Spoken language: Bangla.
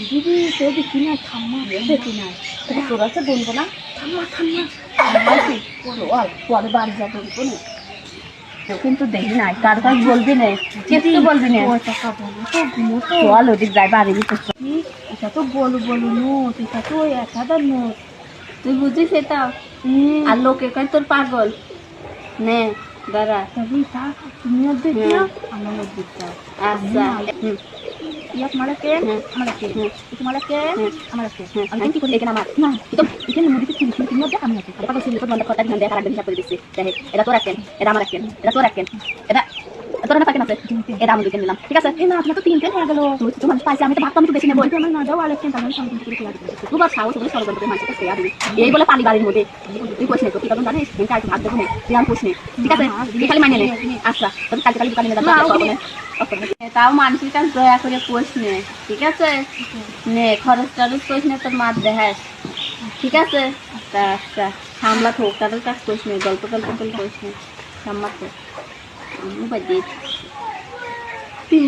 দিদি তোর দেখি না ঠাম্মা দেখি না তোর আছে বলবো না ঠাম্মা পরে বাড়ি যাবো না কিন্তু দেখি নাই কার কাজ বলবি না কিছু বলবি না চল ওদিক যাই বাড়ি এটা তো বলু নোট এটা তো 1000 নোট তুই বুঝিস এটা আর লোকে কয় তোর পাগল নে দাঁড়া তবে তা তুমিও দেখো আমার দেখো আচ্ছা ইয়াক মালাকে আমাকে তোমাকে আমাকে আমি কি করি এখানে আমার না তো এখানে মুদিকে তুমি দেখ আমি আছি কথা শুনলে তো বন্ধ কথা ধ্যান দেখ আর একদিন হিসাব করে দিচ্ছি দেখে এটা তো রাখেন এটা আমার রাখেন এটা তো রাখেন এটা তোর না পাকেন আছে এটা আমি দিকে নিলাম ঠিক আছে না আপনি তো 3 হয়ে গেল তোমার পাইছে আমি তো ভাবতাম একটু বেশি নেব এটা আমার না দাও আর একদিন তাহলে সামনে করে লাগবে দুবার খাও তুমি সরল করে মাঝে থেকে আদি এই বলে পালি গাড়ির মধ্যে তুই কইছ না তো কি কারণ জানিস এটা আর ভাত দেব না তুই আমি কইছ না ঠিক আছে তুই খালি মাইনে নে আচ্ছা তুমি কালকে দোকানে যাবে তাও মানুষের কাছে দয়া করে কইছ না ঠিক আছে নে খরচ টরচ কইছ না তোর মাত দেখাস ঠিক আছে আচ্ছা সামলা থোক তাদের কাজ কইছ না গল্প কইছ না সামলা তো মোবাইল দে